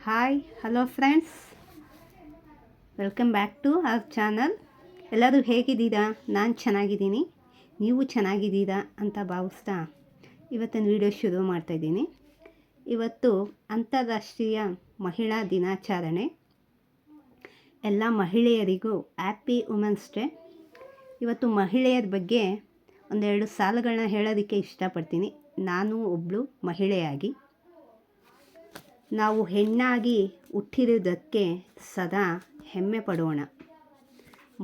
Hi hello friends, welcome back to our channel. ಎಲ್ಲರೂ ಹೇಗಿದ್ದೀರಾ? ನಾನು ಚೆನ್ನಾಗಿದ್ದೀನಿ, ನೀವು ಚೆನ್ನಾಗಿದ್ದೀರಾ ಅಂತ ಭಾವಿಸ್ತಾ ಇವತ್ತಿನ ವಿಡಿಯೋ ಶುರು ಮಾಡ್ತಾಯಿದ್ದೀನಿ. ಇವತ್ತು ಅಂತಾರಾಷ್ಟ್ರೀಯ ಮಹಿಳಾ ದಿನಾಚರಣೆ. ಎಲ್ಲ ಮಹಿಳೆಯರಿಗೂ ಹ್ಯಾಪಿ ವುಮೆನ್ಸ್ ಡೇ. ಇವತ್ತು ಮಹಿಳೆಯರ ಬಗ್ಗೆ ಒಂದೆರಡು ಸಾಲುಗಳನ್ನ ಹೇಳೋದಕ್ಕೆ ಇಷ್ಟಪಡ್ತೀನಿ. ನಾನು ಒಬ್ಬಳು ಮಹಿಳೆಯಾಗಿ, ನಾವು ಹೆಣ್ಣಾಗಿ ಹುಟ್ಟಿರುವುದಕ್ಕೆ ಸದಾ ಹೆಮ್ಮೆ ಪಡೋಣ.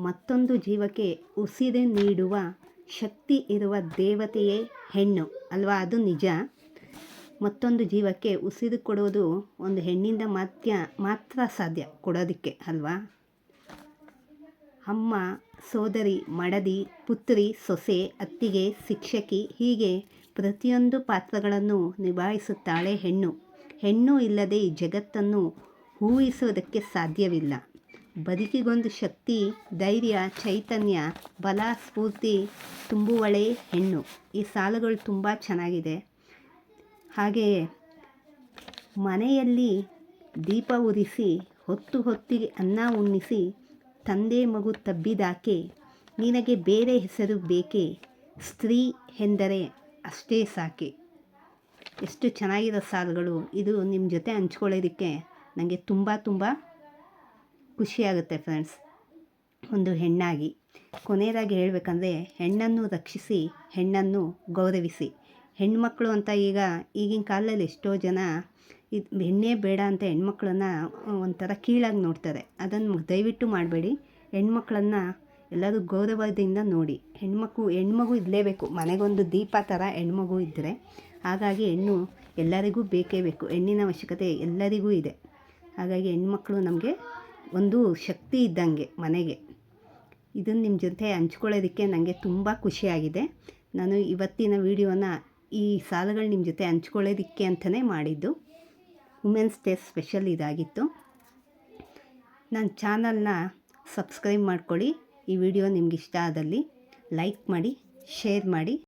ಮತ್ತೊಂದು ಜೀವಕ್ಕೆ ಉಸಿರು ನೀಡುವ ಶಕ್ತಿ ಇರುವ ದೇವತೆಯೇ ಹೆಣ್ಣು ಅಲ್ವಾ? ಅದು ನಿಜ. ಮತ್ತೊಂದು ಜೀವಕ್ಕೆ ಉಸಿರು ಕೊಡೋದು ಒಂದು ಹೆಣ್ಣಿಂದ ಮಾತ್ರ ಸಾಧ್ಯ ಕೊಡೋದಕ್ಕೆ ಅಲ್ವಾ? ಅಮ್ಮ, ಸೋದರಿ, ಮಡದಿ, ಪುತ್ರಿ, ಸೊಸೆ, ಅತ್ತಿಗೆ, ಶಿಕ್ಷಕಿ, ಹೀಗೆ ಪ್ರತಿಯೊಂದು ಪಾತ್ರಗಳನ್ನು ನಿಭಾಯಿಸುತ್ತಾಳೆ ಹೆಣ್ಣು. ಹೆಣ್ಣು ಇಲ್ಲದೆ ಈ ಜಗತ್ತನ್ನು ಊಹಿಸುವುದಕ್ಕೆ ಸಾಧ್ಯವಿಲ್ಲ. ಬದುಕಿಗೊಂದು ಶಕ್ತಿ, ಧೈರ್ಯ, ಚೈತನ್ಯ, ಬಲ, ಸ್ಫೂರ್ತಿ ತುಂಬುವಳೇ ಹೆಣ್ಣು. ಈ ಸಾಲುಗಳು ತುಂಬ ಚೆನ್ನಾಗಿದೆ. ಹಾಗೆಯೇ ಮನೆಯಲ್ಲಿ ದೀಪ ಉರಿಸಿ ಹೊತ್ತು ಹೊತ್ತಿಗೆ ಅನ್ನ ಉಣ್ಣಿಸಿ ತಂದೆ ಮಗು ತಬ್ಬಿದಾಕೆ, ನಿನಗೆ ಬೇರೆ ಹೆಸರು ಬೇಕೆ, ಸ್ತ್ರೀ ಎಂದರೆ ಅಷ್ಟೇ ಸಾಕೆ. ಎಷ್ಟು ಚೆನ್ನಾಗಿರೋ ಸಾಲುಗಳು. ಇದು ನಿಮ್ಮ ಜೊತೆ ಹಂಚ್ಕೊಳ್ಳೋದಕ್ಕೆ ನನಗೆ ತುಂಬ ಖುಷಿಯಾಗುತ್ತೆ ಫ್ರೆಂಡ್ಸ್. ಒಂದು ಹೆಣ್ಣಾಗಿ ಕೊನೆಯದಾಗಿ ಹೇಳಬೇಕಂದ್ರೆ, ಹೆಣ್ಣನ್ನು ರಕ್ಷಿಸಿ, ಹೆಣ್ಣನ್ನು ಗೌರವಿಸಿ. ಹೆಣ್ಮಕ್ಳು ಅಂತ ಈಗಿನ ಕಾಲದಲ್ಲಿ ಎಷ್ಟೋ ಜನ ಹೆಣ್ಣೇ ಬೇಡ ಅಂತ ಹೆಣ್ಮಕ್ಳನ್ನ ಒಂಥರ ಕೀಳಾಗಿ ನೋಡ್ತಾರೆ. ಅದನ್ನು ದಯವಿಟ್ಟು ಮಾಡಬೇಡಿ. ಹೆಣ್ಮಕ್ಳನ್ನು ಎಲ್ಲರೂ ಗೌರವದಿಂದ ನೋಡಿ. ಹೆಣ್ಮಗು ಇರಲೇಬೇಕು. ಮನೆಗೊಂದು ದೀಪ ಥರ ಹೆಣ್ಮಗು ಇದ್ದರೆ. ಹಾಗಾಗಿ ಹೆಣ್ಣು ಎಲ್ಲರಿಗೂ ಬೇಕೇ ಬೇಕು. ಹೆಣ್ಣಿನ ಅವಶ್ಯಕತೆ ಎಲ್ಲರಿಗೂ ಇದೆ. ಹಾಗಾಗಿ ಹೆಣ್ಮಕ್ಳು ನಮಗೆ ಒಂದು ಶಕ್ತಿ ಇದ್ದಂಗೆ ಮನೆಗೆ. ಇದನ್ನು ನಿಮ್ಮ ಜೊತೆ ಹಂಚ್ಕೊಳ್ಳೋದಕ್ಕೆ ನನಗೆ ತುಂಬ ಖುಷಿಯಾಗಿದೆ. ನಾನು ಇವತ್ತಿನ ವಿಡಿಯೋನ ಈ ಸಾಲುಗಳು ನಿಮ್ಮ ಜೊತೆ ಹಂಚ್ಕೊಳ್ಳೋದಕ್ಕೆ ಅಂತಲೇ ಮಾಡಿದ್ದು. ವುಮೆನ್ಸ್ ಡೇ ಸ್ಪೆಷಲ್ ಇದಾಗಿತ್ತು. ನನ್ನ ಚಾನಲ್ನ ಸಬ್ಸ್ಕ್ರೈಬ್ ಮಾಡ್ಕೊಳ್ಳಿ. ಈ ವಿಡಿಯೋ ನಿಮ್ಗೆ ಇಷ್ಟ ಆದಲ್ಲಿ ಲೈಕ್ ಮಾಡಿ, ಶೇರ್ ಮಾಡಿ.